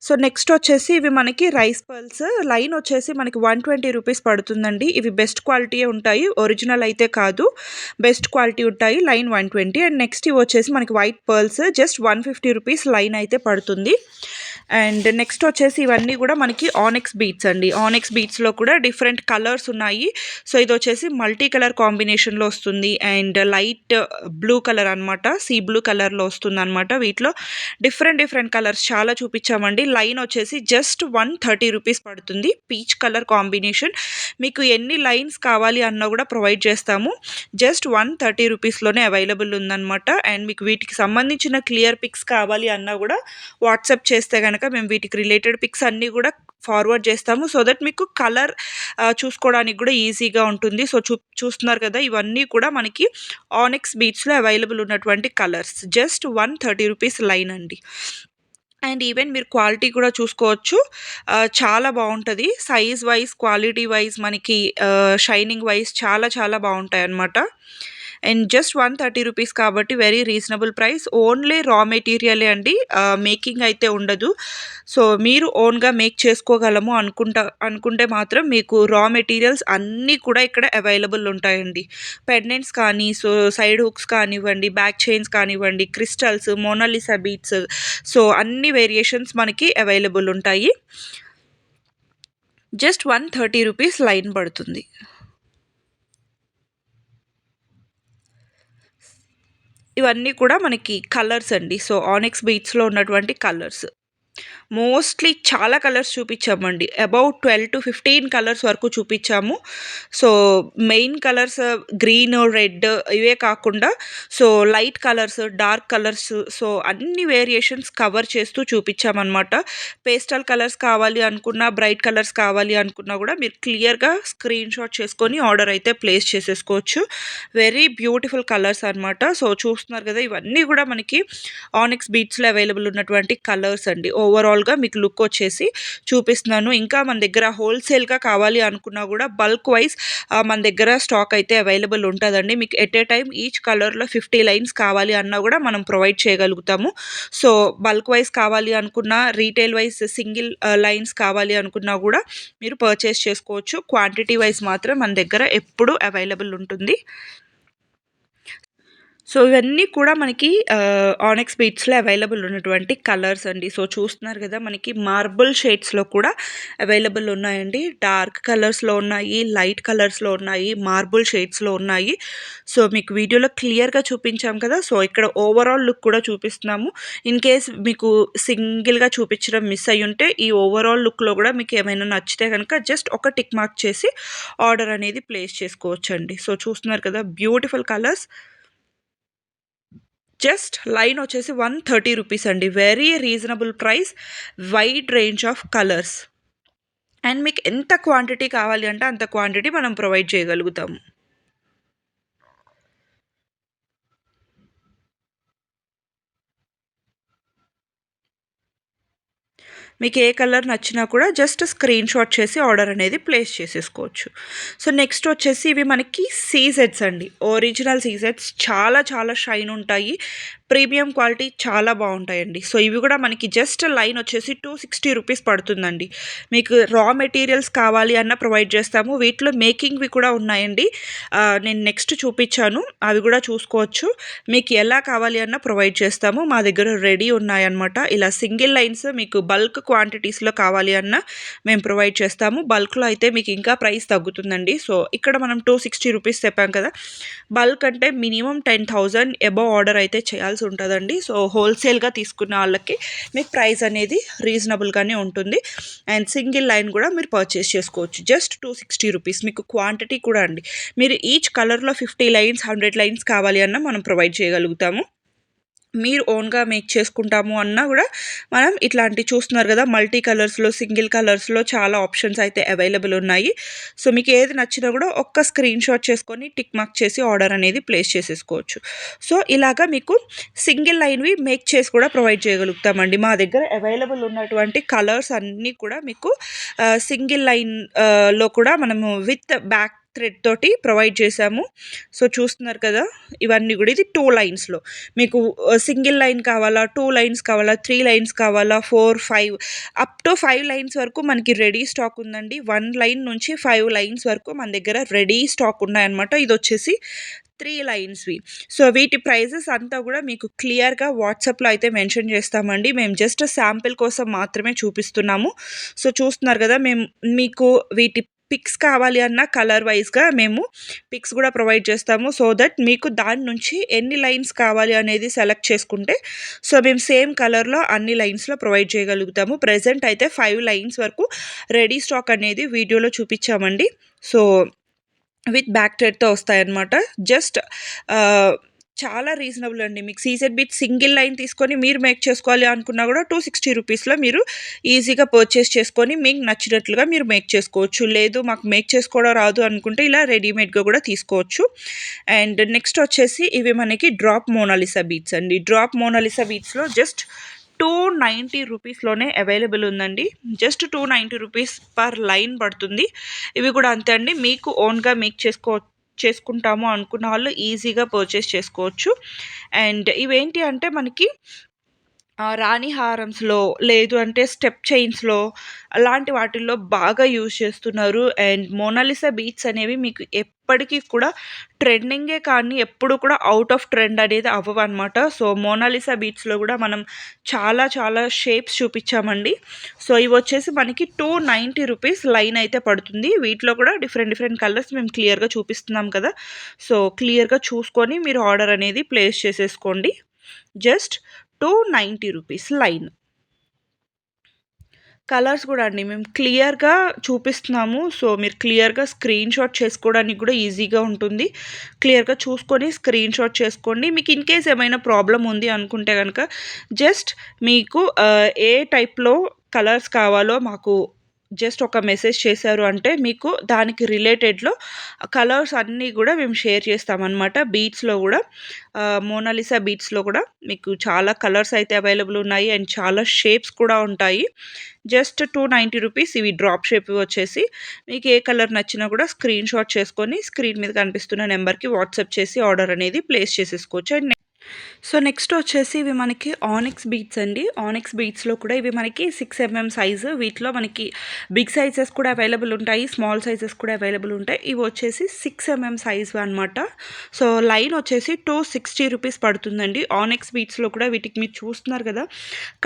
So next వచ్చేసి ఇవి మనకి రైస్ పర్ల్స్ లైన్ వచ్చేసి మనకి 120 రూపీస్ పడుతుందండి. ఇవి బెస్ట్ క్వాలిటీయే ఉంటాయి. ఒరిజినల్ అయితే కాదు. బెస్ట్ క్వాలిటీ ఉంటాయి. లైన్ 120. అండ్ నెక్స్ట్ ఇవి వచ్చేసి మనకి white pearls just 150 rupees line అయితే పడుతుంది. అండ్ నెక్స్ట్ వచ్చేసి ఇవన్నీ కూడా మనకి ఆనెక్స్ బీట్స్ అండి. ఆనెక్స్ బీట్స్లో కూడా డిఫరెంట్ కలర్స్ ఉన్నాయి. సో ఇది వచ్చేసి మల్టీ కలర్ కాంబినేషన్లో వస్తుంది. అండ్ లైట్ బ్లూ కలర్ అనమాట, సీ బ్లూ కలర్లో వస్తుంది అనమాట. వీటిలో డిఫరెంట్ కలర్స్ చాలా చూపించామండి. లైన్ వచ్చేసి జస్ట్ 130 రూపీస్ పడుతుంది. Peach colour combination. మీకు ఎన్ని లైన్స్ కావాలి అన్నా కూడా ప్రొవైడ్ చేస్తాము. జస్ట్ 130 రూపీస్లోనే అవైలబుల్ ఉందన్నమాట. అండ్ మీకు వీటికి సంబంధించిన క్లియర్ పిక్స్ కావాలి అన్నా కూడా వాట్సాప్ చేస్తే కనుక మేము వీటికి రిలేటెడ్ పిక్స్ అన్నీ కూడా ఫార్వర్డ్ చేస్తాము. సో దట్ మీకు కలర్ చూసుకోవడానికి కూడా ఈజీగా ఉంటుంది. సో చూస్తున్నారు కదా, ఇవన్నీ కూడా మనకి ఆనెక్స్ బీట్స్లో అవైలబుల్ ఉన్నటువంటి కలర్స్. జస్ట్ 130 రూపీస్ లైన్ అండి. అండ్ ఈవెన్ మీరు క్వాలిటీ కూడా చూసుకోవచ్చు. చాలా బాగుంటుంది. సైజ్ వైజ్, క్వాలిటీ వైజ్, మనకి షైనింగ్ వైజ్ చాలా బాగుంటాయి అన్నమాట. అండ్ జస్ట్ 130 రూపీస్ కాబట్టి వెరీ రీజనబుల్ ప్రైస్. ఓన్లీ రా మెటీరియలే అండి, మేకింగ్ అయితే ఉండదు. సో మీరు ఓన్గా మేక్ చేసుకోగలము అనుకుంటే మాత్రం మీకు రా మెటీరియల్స్ అన్నీ కూడా ఇక్కడ అవైలబుల్ ఉంటాయండి. పెండెంట్స్ కానీ, సో సైడ్ హుక్స్ కానివ్వండి, బ్యాక్ చైన్స్ కానివ్వండి, క్రిస్టల్స్, మోనాలిసా బీట్స్, సో అన్ని వేరియేషన్స్ మనకి అవైలబుల్ ఉంటాయి. జస్ట్ 130 రూపీస్ లైన్ పడుతుంది. ఇవన్నీ కూడా మనకి కలర్స్ అండి. సో ఆనెక్స్ బీట్స్లో ఉన్నటువంటి కలర్స్ మోస్ట్లీ చాలా కలర్స్ చూపించామండి. అబౌట్ 12-15 కలర్స్ వరకు చూపించాము. So main colours green, red ఇవే కాకుండా so light colours, dark colours, so అన్ని వేరియేషన్స్ కవర్ చేస్తూ చూపించామన్నమాట. పేస్టల్ కలర్స్ కావాలి అనుకున్నా, బ్రైట్ కలర్స్ కావాలి అనుకున్నా కూడా మీరు క్లియర్గా స్క్రీన్ షాట్ చేసుకొని ఆర్డర్ అయితే ప్లేస్ చేసేసుకోవచ్చు. వెరీ బ్యూటిఫుల్ కలర్స్ అనమాట. సో చూస్తున్నారు కదా, ఇవన్నీ కూడా మనకి ఆనెక్స్ బీట్స్లో అవైలబుల్ ఉన్నటువంటి కలర్స్ అండి. ఓవరాల్గా మీకు లుక్ వచ్చేసి చూపిస్తున్నాను. ఇంకా మన దగ్గర హోల్సేల్గా కావాలి అనుకున్నా కూడా బల్క్ వైజ్ మన దగ్గర స్టాక్ అయితే అవైలబుల్ ఉంటుందండి. మీకు ఎట్ ఏ టైం ఈచ్ కలర్లో 50 లైన్స్ కావాలి అన్నా కూడా మనం ప్రొవైడ్ చేయగలుగుతాము. సో బల్క్ వైజ్ కావాలి అనుకున్నా, రీటైల్ వైజ్ సింగిల్ లైన్స్ కావాలి అనుకున్నా కూడా మీరు పర్చేస్ చేసుకోవచ్చు. క్వాంటిటీ వైజ్ మాత్రం మన దగ్గర ఎప్పుడూ అవైలబుల్ ఉంటుంది. సో ఇవన్నీ కూడా మనకి ఆనెక్స్ బీట్స్లో అవైలబుల్ ఉన్నటువంటి కలర్స్ అండి. సో చూస్తున్నారు కదా, మనకి మార్బుల్ షేడ్స్లో కూడా అవైలబుల్ ఉన్నాయండి. డార్క్ కలర్స్లో ఉన్నాయి, లైట్ కలర్స్లో ఉన్నాయి, మార్బుల్ షేడ్స్లో ఉన్నాయి. సో మీకు వీడియోలో క్లియర్గా చూపించాం కదా. సో ఇక్కడ ఓవరాల్ లుక్ కూడా చూపిస్తున్నాము. ఇన్ కేస్ మీకు సింగిల్గా చూపించడం మిస్ అయ్యి ఉంటే ఈ ఓవరాల్ లుక్లో కూడా మీకు ఏమైనా నచ్చితే కనుక జస్ట్ ఒక టిక్ మార్క్ చేసి ఆర్డర్ అనేది ప్లేస్ చేసుకోవచ్చు అండి. సో చూస్తున్నారు కదా, బ్యూటిఫుల్ కలర్స్. జస్ట్ లైన్ వచ్చేసి 130 రూపీస్ అండి. Very reasonable price, wide range of colours. And మీకు ఎంత క్వాంటిటీ కావాలి అంటే అంత క్వాంటిటీ మనం ప్రొవైడ్ చేయగలుగుతాము. మీకు ఏ కలర్ నచ్చినా కూడా జస్ట్ స్క్రీన్ షాట్ చేసి ఆర్డర్ అనేది ప్లేస్ చేసేసుకోవచ్చు. సో నెక్స్ట్ వచ్చేసి ఇవి మనకి సీజెట్స్ అండి. ఒరిజినల్ సీజెట్స్ చాలా షైన్ ఉంటాయి. ప్రీమియం క్వాలిటీ చాలా బాగుంటాయండి. సో ఇవి కూడా మనకి జస్ట్ లైన్ వచ్చేసి 260 రూపీస్ పడుతుందండి. మీకు రా మెటీరియల్స్ కావాలి అన్న ప్రొవైడ్ చేస్తాము. వీటిలో మేకింగ్వి కూడా ఉన్నాయండి. నేను నెక్స్ట్ చూపించాను, అవి కూడా చూసుకోవచ్చు. మీకు ఎలా కావాలి అన్న ప్రొవైడ్ చేస్తాము. మా దగ్గర రెడీ ఉన్నాయన్నమాట. ఇలా సింగిల్ లైన్స్ మీకు బల్క్ క్వాంటిటీస్లో కావాలి అన్న మేము ప్రొవైడ్ చేస్తాము. బల్క్లో అయితే మీకు ఇంకా ప్రైస్ తగ్గుతుందండి. సో ఇక్కడ మనం 260 రూపీస్ చెప్పాం కదా, బల్క్ అంటే మినిమం 10,000 అబవ్ ఆర్డర్ అయితే చేయాల్సి ఉంటుందండి. సో హోల్సేల్గా తీసుకున్న వాళ్ళకి మీకు ప్రైస్ అనేది రీజనబుల్గానే ఉంటుంది. అండ్ సింగిల్ లైన్ కూడా మీరు పర్చేస్ చేసుకోవచ్చు. Just 260 rupees. మీకు క్వాంటిటీ కూడా అండి, మీరు ఈచ్ కలర్లో 50 లైన్స్, 100 లైన్స్ కావాలి అన్న మనం ప్రొవైడ్ చేయగలుగుతాము. మీరు ఓన్గా మేక్ చేసుకుంటాము అన్నా కూడా మనం ఇట్లాంటి చూస్తున్నారు కదా, మల్టీ కలర్స్లో, సింగిల్ కలర్స్లో చాలా ఆప్షన్స్ అయితే అవైలబుల్ ఉన్నాయి. సో మీకు ఏది నచ్చినా కూడా ఒక్క స్క్రీన్ షాట్ చేసుకొని టిక్ మార్క్ చేసి ఆర్డర్ అనేది ప్లేస్ చేసేసుకోవచ్చు. సో ఇలాగా మీకు సింగిల్ లైన్వి మేక్ చేసి కూడా ప్రొవైడ్ చేయగలుగుతామండి. మా దగ్గర అవైలబుల్ ఉన్నటువంటి కలర్స్ అన్నీ కూడా మీకు సింగిల్ లైన్ లో కూడా మనము విత్ బ్యాక్ థ్రెడ్ తోటి ప్రొవైడ్ చేశాము. సో చూస్తున్నారు కదా, ఇవన్నీ కూడా ఇది 2 లైన్స్లో మీకు సింగిల్ లైన్ కావాలా, 2 లైన్స్ కావాలా, 3 లైన్స్ కావాలా, 4, 5 అప్ టు 5 లైన్స్ వరకు మనకి రెడీ స్టాక్ ఉందండి. 1 లైన్ నుంచి 5 లైన్స్ వరకు మన దగ్గర రెడీ స్టాక్ ఉన్నాయన్నమాట. ఇది వచ్చేసి 3 లైన్స్వి. సో వీటి ప్రైజెస్ అంతా కూడా మీకు క్లియర్గా వాట్సాప్లో అయితే మెన్షన్ చేస్తామండి. మేము జస్ట్ శాంపిల్ కోసం మాత్రమే చూపిస్తున్నాము. సో చూస్తున్నారు కదా, మేము మీకు వీటి పిక్స్ కావాలి అన్న కలర్ వైజ్గా మేము పిక్స్ కూడా ప్రొవైడ్ చేస్తాము. సో దట్ మీకు దాని నుంచి ఎన్ని లైన్స్ కావాలి అనేది సెలెక్ట్ చేసుకుంటే సో మేము సేమ్ కలర్లో అన్ని లైన్స్లో ప్రొవైడ్ చేయగలుగుతాము. ప్రెజెంట్ అయితే 5 లైన్స్ వరకు రెడీ స్టాక్ అనేది వీడియోలో చూపించామండి. సో విత్ బ్యాక్ థ్రెడ్తో వస్తాయన్నమాట. జస్ట్ చాలా రీజనబుల్ అండి. మీకు సీజెడ్ బీట్ సింగిల్ లైన్ తీసుకొని మీరు మేక్ చేసుకోవాలి అనుకున్నా కూడా 260 రూపీస్లో మీరు ఈజీగా పర్చేస్ చేసుకొని మీకు నచ్చినట్లుగా మీరు మేక్ చేసుకోవచ్చు. లేదు మాకు మేక్ చేసుకోవడం రాదు అనుకుంటే ఇలా రెడీమేడ్గా కూడా తీసుకోవచ్చు. అండ్ నెక్స్ట్ వచ్చేసి ఇవి మనకి డ్రాప్ మోనాలిసా బీట్స్ అండి. డ్రాప్ మోనాలిసా బీట్స్లో జస్ట్ 290 రూపీస్లోనే అవైలబుల్ ఉందండి. జస్ట్ 290 రూపీస్ పర్ లైన్ పడుతుంది. ఇవి కూడా అంతే అండి. మీకు ఓన్గా మేక్ చేసుకుంటాము అనుకున్న వాళ్ళు ఈజీగా పర్చేస్ చేసుకోవచ్చు. అండ్ ఇవేంటి అంటే మనకి రాణి హారమ్స్లో లేదు అంటే స్టెప్ చైన్స్లో అలాంటి వాటిల్లో బాగా యూజ్ చేస్తున్నారు. అండ్ మోనాలిసా బీట్స్ అనేవి మీకు ఎప్పటికీ కూడా ట్రెండింగే కానీ ఎప్పుడు కూడా అవుట్ ఆఫ్ ట్రెండ్ అనేది అవ్వవన్నమాట. సో మోనాలిసా బీట్స్లో కూడా మనం చాలా చాలా షేప్స్ చూపించామండి. సో ఇవి వచ్చేసి మనకి 290 రూపీస్ లైన్ అయితే పడుతుంది. వీటిలో కూడా డిఫరెంట్ కలర్స్ మేము క్లియర్గా చూపిస్తున్నాం కదా. సో క్లియర్గా చూసుకొని మీరు ఆర్డర్ అనేది ప్లేస్ చేసేసుకోండి. Just 290 rupees line. కలర్స్ కూడా అండి మేము క్లియర్గా చూపిస్తున్నాము. సో మీరు క్లియర్గా స్క్రీన్ షాట్ చేసుకోవడానికి కూడా ఈజీగా ఉంటుంది. క్లియర్గా చూసుకొని స్క్రీన్ షాట్ చేసుకోండి. మీకు ఇన్ కేస్ ఏమైనా ప్రాబ్లం ఉంది అనుకుంటే కనుక జస్ట్ మీకు ఏ టైప్లో కలర్స్ కావాలో మాకు జస్ట్ ఒక మెసేజ్ చేశారు అంటే మీకు దానికి రిలేటెడ్లో కలర్స్ అన్నీ కూడా మేము షేర్ చేస్తామన్నమాట. బీట్స్లో కూడా మోనాలిసా బీట్స్లో కూడా మీకు చాలా కలర్స్ అయితే అవైలబుల్ ఉన్నాయి అండ్ చాలా షేప్స్ కూడా ఉంటాయి. జస్ట్ 290 రూపీస్ ఇవి డ్రాప్ షేప్ వచ్చేసి మీకు ఏ కలర్ నచ్చినా కూడా స్క్రీన్ షాట్ చేసుకొని స్క్రీన్ మీద కనిపిస్తున్న నెంబర్కి వాట్సాప్ చేసి ఆర్డర్ అనేది ప్లేస్ చేసేసుకోవచ్చు. అండ్ సో నెక్స్ట్ వచ్చేసి ఇవి మనకి ఆనిక్స్ బీట్స్ అండి. ఆనిక్స్ బీట్స్లో కూడా ఇవి మనకి 6 mm సైజు. వీటిలో మనకి బిగ్ సైజెస్ కూడా అవైలబుల్ ఉంటాయి, స్మాల్ సైజెస్ కూడా అవైలబుల్ ఉంటాయి. ఇవి వచ్చేసి 6 mm సైజు అనమాట. సో లైన్ వచ్చేసి 260 రూపీస్ పడుతుందండి. ఆనిక్స్ బీట్స్లో కూడా వీటికి మీరు చూస్తున్నారు కదా,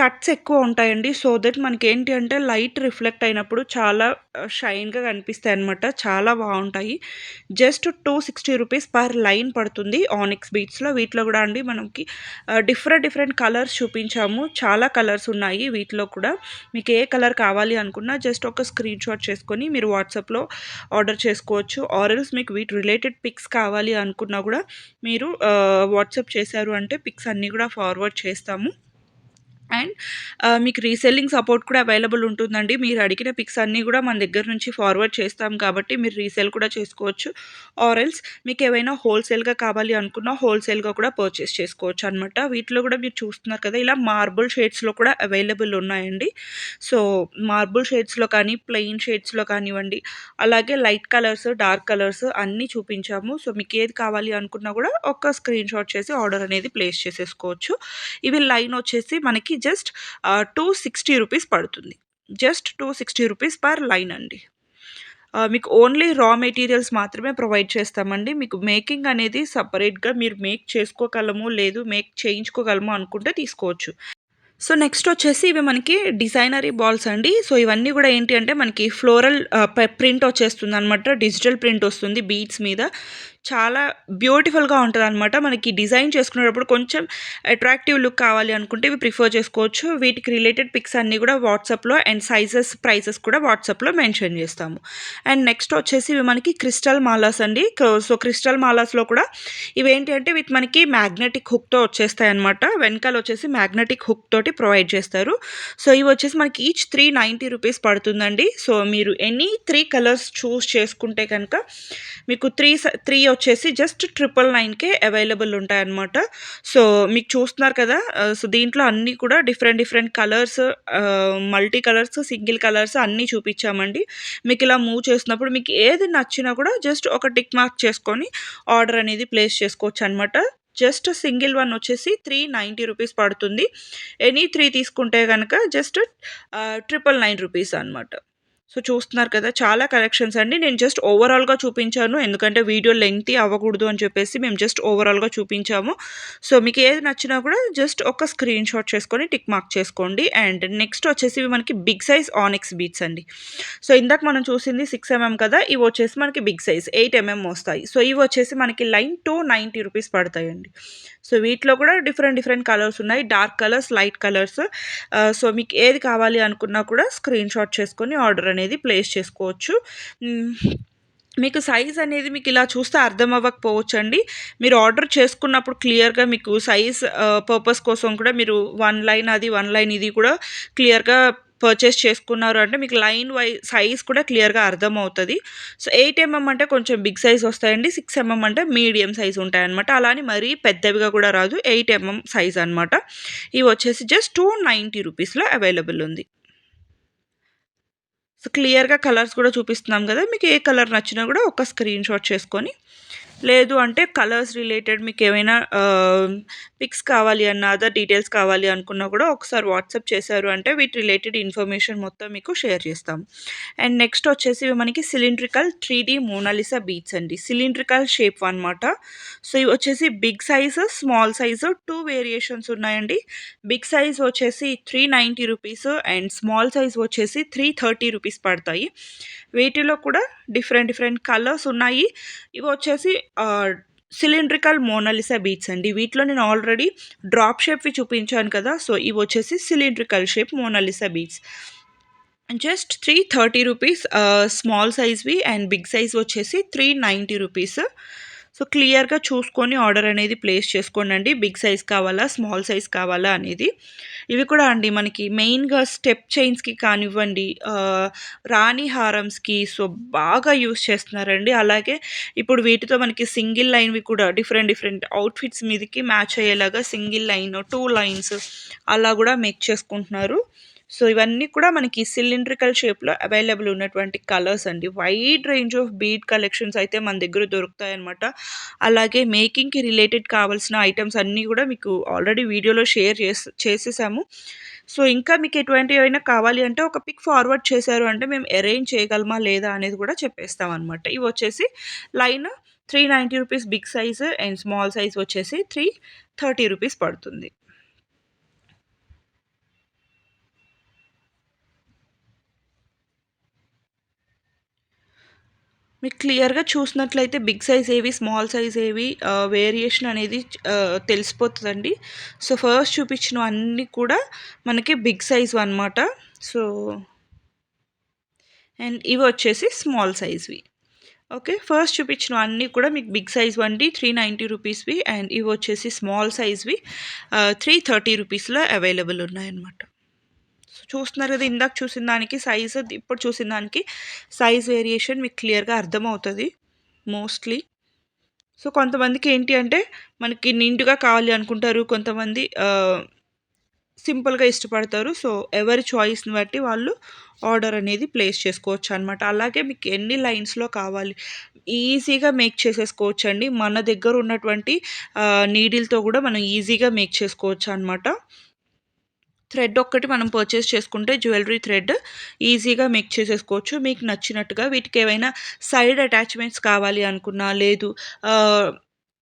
కట్స్ ఎక్కువ ఉంటాయండి. సో దట్ మనకి ఏంటి అంటే లైట్ రిఫ్లెక్ట్ అయినప్పుడు చాలా షైన్గా కనిపిస్తాయి అనమాట. చాలా బాగుంటాయి. జస్ట్ 260 రూపీస్ పర్ లైన్ పడుతుంది ఆనిక్స్ బీట్స్లో. వీటిలో కూడా అండి మనకి డిఫరెంట్ కలర్స్ చూపించాము. చాలా కలర్స్ ఉన్నాయి వీటిలో కూడా. మీకు ఏ కలర్ కావాలి అనుకున్నా జస్ట్ ఒక స్క్రీన్ షాట్ చేసుకొని మీరు వాట్సాప్లో ఆర్డర్ చేసుకోవచ్చు. ఆర్ఎల్స్ మీకు వీటి రిలేటెడ్ పిక్స్ కావాలి అనుకున్నా కూడా మీరు వాట్సాప్ చేశారు అంటే పిక్స్ అన్నీ కూడా ఫార్వర్డ్ చేస్తాము. అండ్ మీకు రీసెల్లింగ్ సపోర్ట్ కూడా అవైలబుల్ ఉంటుందండి. మీరు అడిగిన పిక్స్ అన్నీ కూడా మన దగ్గర నుంచి ఫార్వర్డ్ చేస్తాం కాబట్టి మీరు రీసేల్ కూడా చేసుకోవచ్చు. ఆర్ఎల్స్ మీకు ఏవైనా హోల్సేల్గా కావాలి అనుకున్నా హోల్సేల్గా కూడా పర్చేస్ చేసుకోవచ్చు అనమాట. వీటిలో కూడా మీరు చూస్తున్నారు కదా, ఇలా మార్బుల్ షేడ్స్లో కూడా అవైలబుల్ ఉన్నాయండి. సో మార్బుల్ షేడ్స్లో కానీ ప్లెయిన్ షేడ్స్లో కానివ్వండి, అలాగే లైట్ కలర్స్ డార్క్ కలర్స్ అన్నీ చూపించాము. సో మీకు ఏది కావాలి అనుకున్నా కూడా ఒక స్క్రీన్ షాట్ చేసి ఆర్డర్ అనేది ప్లేస్ చేసేసుకోవచ్చు. ఇవి లైన్ వచ్చేసి మనకి జస్ట్ 260 రూపీస్ పడుతుంది. జస్ట్ 260 రూపీస్ పర్ లైన్ అండి. మీకు ఓన్లీ రా మెటీరియల్స్ మాత్రమే ప్రొవైడ్ చేస్తామండి. మీకు మేకింగ్ అనేది సపరేట్గా మీరు మేక్ చేసుకోగలము, లేదు మేక్ చేయించుకోగలము అనుకుంటే తీసుకోవచ్చు. సో నెక్స్ట్ వచ్చేసి ఇవి మనకి డిజైనరీ బాల్స్ అండి. సో ఇవన్నీ కూడా ఏంటి అంటే మనకి ఫ్లోరల్ ప్రింట్ వచ్చేస్తుంది అనమాట. డిజిటల్ ప్రింట్ వస్తుంది బీడ్స్ మీద. చాలా బ్యూటిఫుల్గా ఉంటుంది అనమాట. మనకి డిజైన్ చేసుకునేటప్పుడు కొంచెం అట్రాక్టివ్ లుక్ కావాలి అనుకుంటే ఇవి ప్రిఫర్ చేసుకోవచ్చు. వీటికి రిలేటెడ్ పిక్స్ అన్నీ కూడా వాట్సాప్లో అండ్ సైజెస్ ప్రైసెస్ కూడా వాట్సాప్లో మెన్షన్ చేస్తాము. అండ్ నెక్స్ట్ వచ్చేసి ఇవి మనకి క్రిస్టల్ మాలాస్ అండి. సో క్రిస్టల్ మాలాస్లో కూడా ఇవేంటి అంటే వీటి మనకి మ్యాగ్నెటిక్ హుక్తో వచ్చేస్తాయి అనమాట. వెనకాల వచ్చేసి మ్యాగ్నెటిక్ హుక్ తోటి ప్రొవైడ్ చేస్తారు. సో ఇవి వచ్చేసి మనకి ఈచ్ 390 రూపీస్ పడుతుందండి. సో మీరు ఎనీ 3 కలర్స్ చూస్ చేసుకుంటే కనుక మీకు త్రీ వచ్చేసి జస్ట్ 999కే అవైలబుల్ ఉంటాయన్నమాట. సో మీకు చూస్తున్నారు కదా! సో దీంట్లో అన్నీ కూడా different colours, multi colours, single colours అన్నీ చూపించామండి. మీకు ఇలా మూవ్ చేసినప్పుడు మీకు ఏది నచ్చినా కూడా జస్ట్ ఒక టిక్ మార్క్ చేసుకొని ఆర్డర్ అనేది ప్లేస్ చేసుకోవచ్చు అనమాట. జస్ట్ సింగిల్ వన్ వచ్చేసి 390 రూపీస్ పడుతుంది. ఎనీ 3 తీసుకుంటే గనక జస్ట్ 999 రూపీస్ అనమాట. సో చూస్తున్నారు కదా! చాలా కలెక్షన్స్ అండి. నేను జస్ట్ ఓవరాల్‌గా చూపించాను. ఎందుకంటే వీడియో లెంగ్తీ అవ్వకూడదు అని చెప్పేసి మేము జస్ట్ ఓవరాల్‌గా చూపించాము. సో మీకు ఏది నచ్చినా కూడా జస్ట్ ఒక స్క్రీన్‌షాట్ చేసుకొని టిక్ మార్క్ చేసుకోండి. అండ్ నెక్స్ట్ వచ్చేసి ఇవి మనకి బిగ్ సైజ్ ఆనిక్స్ బీడ్స్ అండి. సో ఇందాక మనం చూసింది 6 ఎంఎం కదా! ఇవి వచ్చేసి మనకి బిగ్ సైజ్ 8 ఎంఎం వస్తాయి. సో ఇవి వచ్చేసి మనకి లైన్ 290 రూపీస్ పడతాయండి. సో వీటిలో కూడా డిఫరెంట్ కలర్స్ ఉన్నాయి. Dark colours, light colours. So మీకు ఏది కావాలి అనుకున్నా కూడా స్క్రీన్‌షాట్ చేసుకొని ఆర్డర్ అనేది ప్లేస్ చేసుకోవచ్చు. మీకు సైజ్ అనేది మీకు ఇలా చూస్తే అర్థం అవ్వకపోవచ్చండి. మీరు ఆర్డర్ చేసుకున్నప్పుడు క్లియర్‌గా మీకు సైజ్ పర్పస్ కోసం కూడా మీరు 1 లైన్ అది, 1 లైన్ ఇది కూడా క్లియర్‌గా పర్చేస్ చేసుకున్నారు అంటే మీకు లైన్ సైజ్ కూడా క్లియర్‌గా అర్థమవుతది. సో 8 ఎంఎం అంటే కొంచెం బిగ్ సైజ్ వస్తాయండి. 6 ఎంఎం అంటే మీడియం సైజ్ ఉంటాయన్నమాట. అలా అని మరీ పెద్దవిగా కూడా రాదు. 8 ఎంఎం సైజ్ అనమాట. ఇవి వచ్చేసి జస్ట్ 290 రూపీస్‌లో అవైలబుల్ ఉంది. సో క్లియర్‌గా కలర్స్ కూడా చూపిస్తున్నాం కదా! మీకు ఏ కలర్ నచ్చినా కూడా ఒక స్క్రీన్‌షాట్ చేసుకొని, లేదు అంటే కలర్స్ రిలేటెడ్ మీకేమైనా పిక్స్ కావాలి అన్నా, అదర్ డీటెయిల్స్ కావాలి అనుకున్నా కూడా ఒకసారి వాట్సాప్ చేశారు అంటే వీటి రిలేటెడ్ ఇన్ఫర్మేషన్ మొత్తం మీకు షేర్ చేస్తాం. అండ్ నెక్స్ట్ వచ్చేసి ఇవి మనకి సిలిండ్రికల్ 3D మోనాలిసా బీడ్స్ అండి. సిలిండ్రికల్ షేప్ అనమాట. సో ఇవి వచ్చేసి big size, small size 2 variations ఉన్నాయండి. బిగ్ సైజ్ వచ్చేసి 390 రూపీస్ అండ్ స్మాల్ సైజ్ వచ్చేసి 330 రూపీస్ పడతాయి. వీటిలో కూడా డిఫరెంట్ కలర్స్ ఉన్నాయి. ఇవి వచ్చేసి సిలిండ్రికల్ మోనాలిసా బీడ్స్ అండి. వీటిలో నేను ఆల్రెడీ డ్రాప్ షేప్‌వి చూపించాను కదా! సో ఇవి వచ్చేసి cylindrical shape Mona Lisa beads. Just 330 rupees small సైజ్‌వి అండ్ బిగ్ సైజ్ వచ్చేసి 390 రూపీస్. సో క్లియర్‌గా చూసుకొని ఆర్డర్ అనేది ప్లేస్ చేసుకోండండి. బిగ్ సైజ్ కావాలా, స్మాల్ సైజ్ కావాలా అనేది. ఇవి కూడా అండి మనకి మెయిన్‌గా స్టెప్ చైన్స్‌కి కానివ్వండి, రాణి హారమ్స్‌కి సో బాగా యూజ్ చేస్తున్నారండి. అలాగే ఇప్పుడు వీటితో మనకి సింగిల్ లైన్‌వి కూడా డిఫరెంట్ అవుట్‌ఫిట్స్ మీదకి మ్యాచ్ అయ్యేలాగా సింగిల్ లైన్, 2 లైన్స్ అలా కూడా మేక్ చేసుకుంటున్నారు. సో ఇవన్నీ కూడా మనకి సిలిండ్రికల్ షేప్‌లో అవైలబుల్ ఉన్నటువంటి కలర్స్ అండి. Wide range of bead collections అయితే మన దగ్గర దొరుకుతాయన్నమాట. అలాగే మేకింగ్‌కి రిలేటెడ్ కావాల్సిన ఐటెమ్స్ అన్నీ కూడా మీకు ఆల్రెడీ వీడియోలో షేర్ చేసేసాము. సో ఇంకా మీకు ఎటువంటివైనా కావాలి అంటే ఒక పిక్ ఫార్వర్డ్ చేశారు అంటే మేము అరేంజ్ చేయగలమా లేదా అనేది కూడా చెప్పేస్తామన్నమాట. ఇవి వచ్చేసి line 390 rupees big size and small size వచ్చేసి 330 రూపీస్ పడుతుంది. మీకు క్లియర్‌గా చూసినట్లయితే బిగ్ సైజ్ ఏవి, స్మాల్ సైజ్ ఏవి వేరియేషన్ అనేది తెలిసిపోతదండి. సో ఫస్ట్ చూపించినవన్నీ కూడా మనకి బిగ్ సైజ్‌వన్నమాట. సో అండ్ ఇవి వచ్చేసి స్మాల్ సైజ్‌వి. ఓకే. ఫస్ట్ చూపించినవన్నీ కూడా మీకు బిగ్ సైజ్‌వండి 390 రూపీస్‌వి అండ్ ఇవి వచ్చేసి స్మాల్ సైజ్‌వి 330 రూపీస్‌లో అవైలబుల్ ఉన్నాయన్నమాట. సో చూస్తున్నారు కదా! ఇందాక చూసిన దానికి సైజ్, ఇప్పుడు చూసిన దానికి సైజ్ వేరియేషన్ మీకు క్లియర్‌గా అర్థమవుతది మోస్ట్‌లీ. సో కొంతమందికి ఏంటి అంటే మనకి నిండుగా కావాలి అనుకుంటారు. కొంతమంది సింపుల్‌గా ఇష్టపడతారు. సో ఎవరి చాయిస్‌ని బట్టి వాళ్ళు ఆర్డర్ అనేది ప్లేస్ చేసుకోవచ్చనమాట. అలాగే మీకు ఎన్ని లైన్స్‌లో కావాలి ఈజీగా మేక్ చేసేసుకోవచ్చండి. మన దగ్గర ఉన్నటువంటి నీడిల్‌తో కూడా మనం ఈజీగా మేక్ చేసుకోవచ్చనమాట. థ్రెడ్ ఒక్కటి మనం పర్చేస్ చేసుకుంటే జ్యువెలరీ థ్రెడ్ ఈజీగా మేక్ చేసేసుకోవచ్చు మీకు నచ్చినట్టుగా. వీటికి ఏవైనా సైడ్ అటాచ్‌మెంట్స్ కావాలి అనుకున్నా, లేదు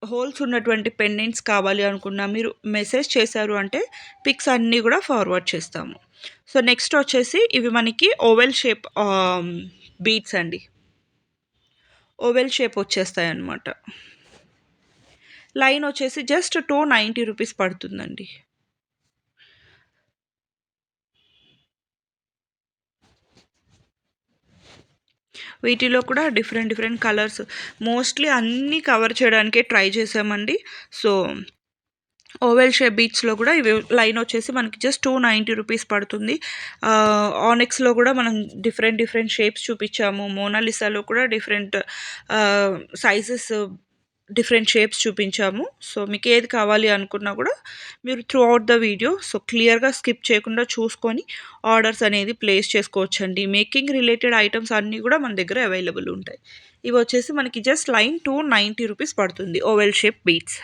హోల్స్ ఉన్నటువంటి పెండెంట్స్ కావాలి అనుకున్నా మీరు మెసేజ్ చేశారు అంటే పిక్స్ అన్నీ కూడా ఫార్వర్డ్ చేస్తాము. సో నెక్స్ట్ వచ్చేసి ఇవి మనకి ఓవెల్ షేప్ బీడ్స్ అండి. ఓవెల్ షేప్ వచ్చేస్తాయన్నమాట. లైన్ వచ్చేసి జస్ట్ 290 రూపీస్ పడుతుందండి. వీటిలో కూడా డిఫరెంట్ కలర్స్ మోస్ట్‌లీ అన్నీ కవర్ చేయడానికే ట్రై చేశామండి. సో ఓవెల్ షేప్ బీట్స్లో కూడా ఇవి లైన్ వచ్చేసి మనకి జస్ట్ 290 రూపీస్ పడుతుంది. ఆనెక్స్లో కూడా మనం డిఫరెంట్ డిఫరెంట్ షేప్స్ చూపించాము. మోనాలిసాలో కూడా డిఫరెంట్ సైజెస్, డిఫరెంట్ షేప్స్ చూపించాము. సో మీకు ఏది కావాలి అనుకున్నా కూడా మీరు through out the video so క్లియర్గా స్కిప్ చేయకుండా చూసుకొని ఆర్డర్స్ అనేది ప్లేస్ చేసుకోవచ్చండి. మేకింగ్ రిలేటెడ్ ఐటమ్స్ అన్నీ కూడా మన దగ్గర అవైలబుల్ ఉంటాయి. ఇవి వచ్చేసి మనకి జస్ట్ లైన్ 290 రూపీస్ పడుతుంది oval shape beads.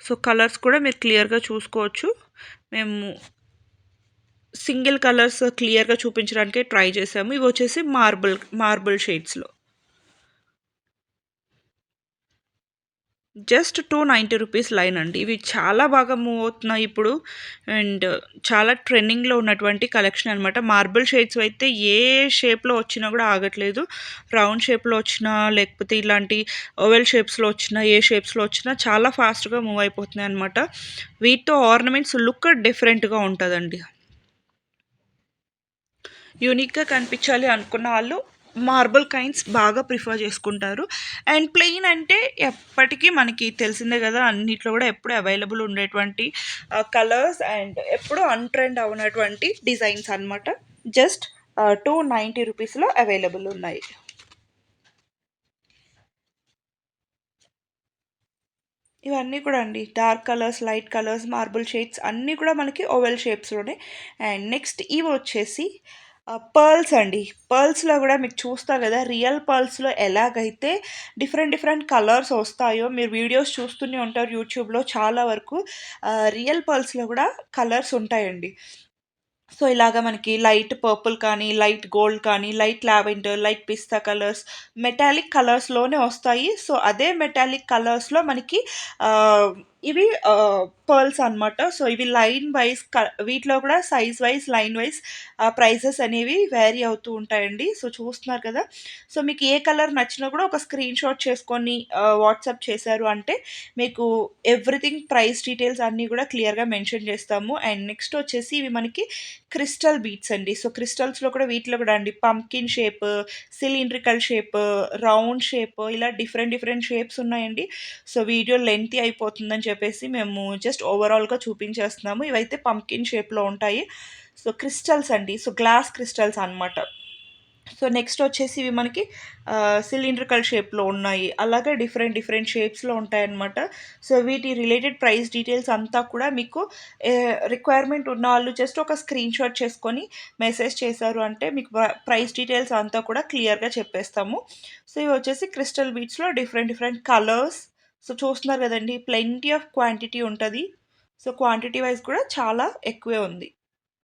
So colours కూడా మీరు క్లియర్గా చూసుకోవచ్చు. మేము సింగిల్ కలర్స్ క్లియర్గా చూపించడానికే ట్రై చేసాము. ఇవి వచ్చేసి మార్బుల్ షేడ్స్లో జస్ట్ 290 రూపీస్ లైన్ అండి. ఇవి చాలా బాగా మూవ్ అవుతున్నాయి ఇప్పుడు అండ్ చాలా ట్రెండింగ్లో ఉన్నటువంటి కలెక్షన్ అనమాట. మార్బుల్ షేడ్స్ అయితే ఏ షేప్లో వచ్చినా కూడా ఆగట్లేదు. రౌండ్ షేప్లో వచ్చినా లేకపోతే ఇలాంటి ఓవెల్ షేప్స్లో వచ్చినా ఏ షేప్స్లో వచ్చినా చాలా ఫాస్ట్గా మూవ్ అయిపోతున్నాయి అనమాట. వీటితో ఆర్నమెంట్స్ లుక్ డిఫరెంట్గా ఉంటుందండి. యూనిక్గా కనిపించాలి అనుకున్న వాళ్ళు మార్బుల్ కైండ్స్ బాగా ప్రిఫర్ చేసుకుంటారు. అండ్ ప్లెయిన్ అంటే ఎప్పటికీ మనకి తెలిసిందే కదా, అన్నిట్లో కూడా ఎప్పుడు అవైలబుల్ ఉండేటువంటి కలర్స్ అండ్ ఎప్పుడు అన్ట్రెండ్ అవునటువంటి డిజైన్స్ అనమాట. జస్ట్ 290 రూపీస్లో అవైలబుల్ ఉన్నాయి. ఇవన్నీ కూడా అండి dark colours, light colours, marble shades అన్నీ కూడా మనకి ఓవెల్ షేప్స్లోనే. అండ్ నెక్స్ట్ ఇవి వచ్చేసి పర్ల్స్ అండి. పర్ల్స్లో కూడా మీకు చూస్తారు కదా, రియల్ పర్ల్స్లో ఎలాగైతే డిఫరెంట్ డిఫరెంట్ కలర్స్ వస్తాయో మీరు వీడియోస్ చూస్తూనే ఉంటారు యూట్యూబ్లో చాలా వరకు. రియల్ పర్ల్స్లో కూడా కలర్స్ ఉంటాయండి. సో ఇలాగ మనకి లైట్ పర్పుల్ కానీ, లైట్ గోల్డ్ కానీ, లైట్ లావెండర్, లైట్ పిస్తా కలర్స్, మెటాలిక్ కలర్స్‌లోనే వస్తాయి. సో అదే మెటాలిక్ కలర్స్‌లో మనకి ఆహ్, ఇవి పర్ల్స్ అనమాట. సో ఇవి లైన్ వైస్ వీటిలో కూడా size wise, line wise prices అనేవి వేరీ అవుతూ ఉంటాయండి. సో చూస్తున్నారు కదా! సో మీకు ఏ కలర్ నచ్చినా కూడా ఒక స్క్రీన్‌షాట్ చేసుకొని వాట్సాప్ చేశారు అంటే మీకు ఎవ్రీథింగ్ ప్రైస్ డీటెయిల్స్ అన్నీ కూడా క్లియర్‌గా మెన్షన్ చేస్తాము. అండ్ నెక్స్ట్ వచ్చేసి ఇవి మనకి క్రిస్టల్ బీడ్స్ అండి. సో క్రిస్టల్స్‌లో కూడా వీటిలో కూడా అండి pumpkin shape, cylindrical shape, round shape ఇలా డిఫరెంట్ డిఫరెంట్ షేప్స్ ఉన్నాయండి. సో వీడియో లెంతీ అయిపోతుందని చెప్పేసి మేము జస్ట్ ఓవరాల్‌గా చూపించేస్తున్నాము. ఇవైతే పంప్కిన్ షేప్‌లో ఉంటాయి. సో క్రిస్టల్స్ అండి. సో గ్లాస్ క్రిస్టల్స్ అనమాట. సో నెక్స్ట్ వచ్చేసి ఇవి మనకి సిలిండ్రికల్ షేప్‌లో ఉన్నాయి. అలాగే డిఫరెంట్ డిఫరెంట్ షేప్స్‌లో ఉంటాయన్నమాట. సో వీటి రిలేటెడ్ ప్రైస్ డీటెయిల్స్ అంతా కూడా మీకు రిక్వైర్మెంట్ ఉన్నవాళ్ళు జస్ట్ ఒక స్క్రీన్‌షాట్ చేసుకొని మెసేజ్ చేశారు అంటే మీకు ప్రైస్ డీటెయిల్స్ అంతా కూడా క్లియర్‌గా చెప్పేస్తాము. సో ఇవి వచ్చేసి క్రిస్టల్ బీడ్స్‌లో డిఫరెంట్ డిఫరెంట్ కలర్స్. సో చూస్తున్నారు కదండీ! ప్లెంటీ ఆఫ్ క్వాంటిటీ ఉంటది. సో క్వాంటిటీ వైస్ కూడా చాలా ఎక్కువే ఉంది.